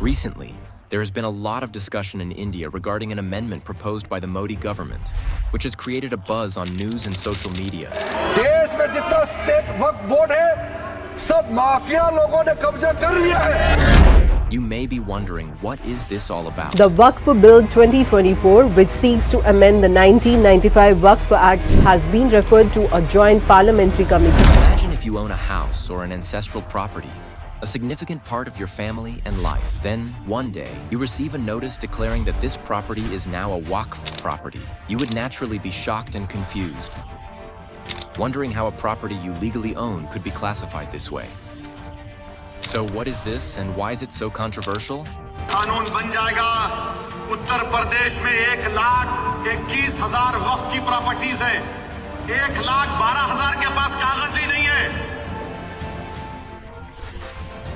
Recently, there has been a lot of discussion in India regarding an amendment proposed by the Modi government, which has created a buzz on news and social media. देश में जितना state वक्फ board है, सब mafia लोगों ने कब्जा कर लिया है. You may be wondering, what is this all about? The Waqf Bill 2024, which seeks to amend the 1995 Waqf Act, has been referred to a joint parliamentary committee. Imagine if you own a house or an ancestral property, a significant part of your family and life. Then, one day, you receive a notice declaring that this property is now a Waqf property. You would naturally be shocked and confused, wondering how a property you legally own could be classified this way. So what is this and why is it so controversial? कानून बन जाएगा. उत्तर प्रदेश में 1,21,000 वक्फ की properties है. 1,12,000 के पास कागज ही नहीं है.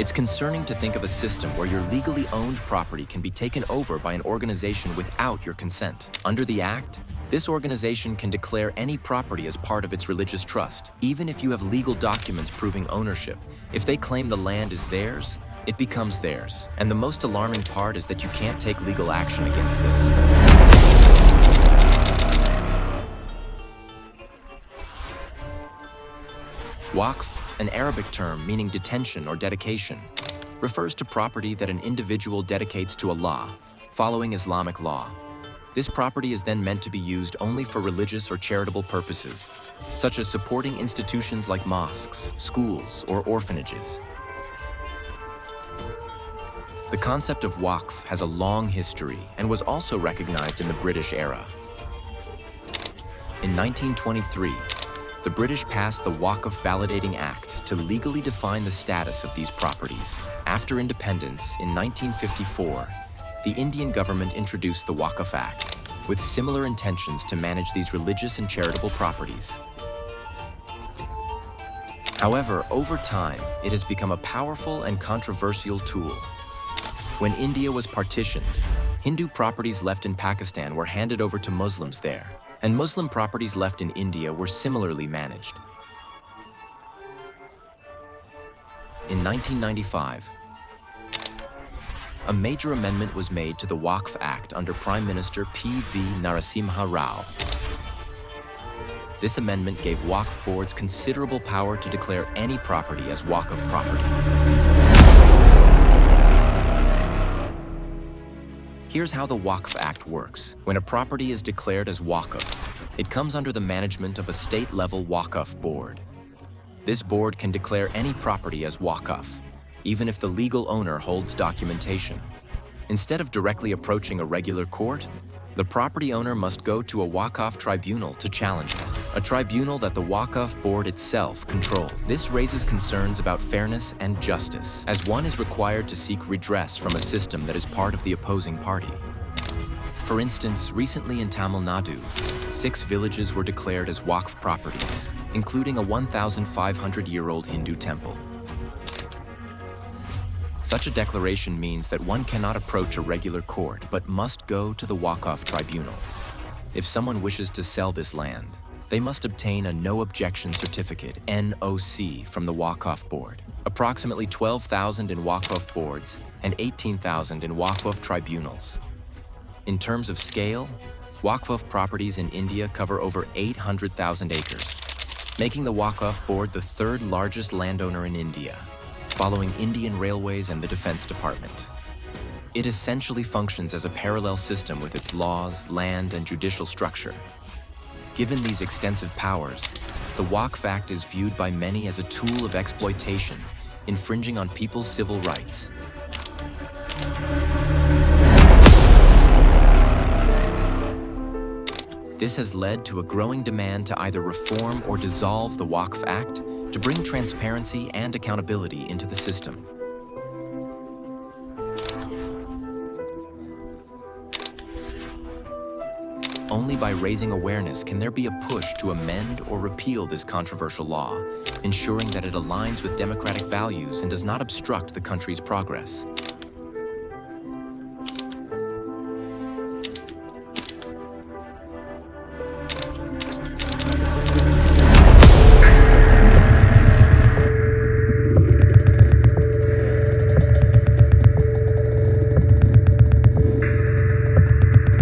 It's concerning to think of a system where your legally owned property can be taken over by an organization without your consent. Under the Act, this organization can declare any property as part of its religious trust, even if you have legal documents proving ownership. If they claim the land is theirs, it becomes theirs. And the most alarming part is that you can't take legal action against this. Waqf, an Arabic term meaning detention or dedication, refers to property that an individual dedicates to Allah, following Islamic law. This property is then meant to be used only for religious or charitable purposes, such as supporting institutions like mosques, schools, or orphanages. The concept of Waqf has a long history and was also recognized in the British era. In 1923, the British passed the Waqf Validating Act to legally define the status of these properties. After independence in 1954, the Indian government introduced the Waqf Act with similar intentions to manage these religious and charitable properties. However, over time, it has become a powerful and controversial tool. When India was partitioned, Hindu properties left in Pakistan were handed over to Muslims there, and Muslim properties left in India were similarly managed. In 1995, a major amendment was made to the Waqf Act under Prime Minister P.V. Narasimha Rao. This amendment gave Waqf boards considerable power to declare any property as Waqf property. Here's how the Waqf Act works. When a property is declared as Waqf, it comes under the management of a state-level Waqf board. This board can declare any property as Waqf, even if the legal owner holds documentation. Instead of directly approaching a regular court, the property owner must go to a Waqf tribunal to challenge it, a tribunal that the Waqf board itself controls. This raises concerns about fairness and justice, as one is required to seek redress from a system that is part of the opposing party. For instance, recently in Tamil Nadu, 6 villages were declared as Waqf properties, including a 1,500-year-old Hindu temple. Such a declaration means that one cannot approach a regular court, but must go to the Waqf tribunal. If someone wishes to sell this land, they must obtain a No Objection Certificate, NOC, from the Waqf board. Approximately 12,000 in Waqf boards and 18,000 in Waqf tribunals. In terms of scale, Waqf properties in India cover over 800,000 acres, making the Waqf board the 3rd largest landowner in India, following Indian Railways and the Defense Department. It essentially functions as a parallel system with its laws, land, and judicial structure. Given these extensive powers, the Waqf Act is viewed by many as a tool of exploitation, infringing on people's civil rights. This has led to a growing demand to either reform or dissolve the Waqf Act to bring transparency and accountability into the system. Only by raising awareness can there be a push to amend or repeal this controversial law, ensuring that it aligns with democratic values and does not obstruct the country's progress.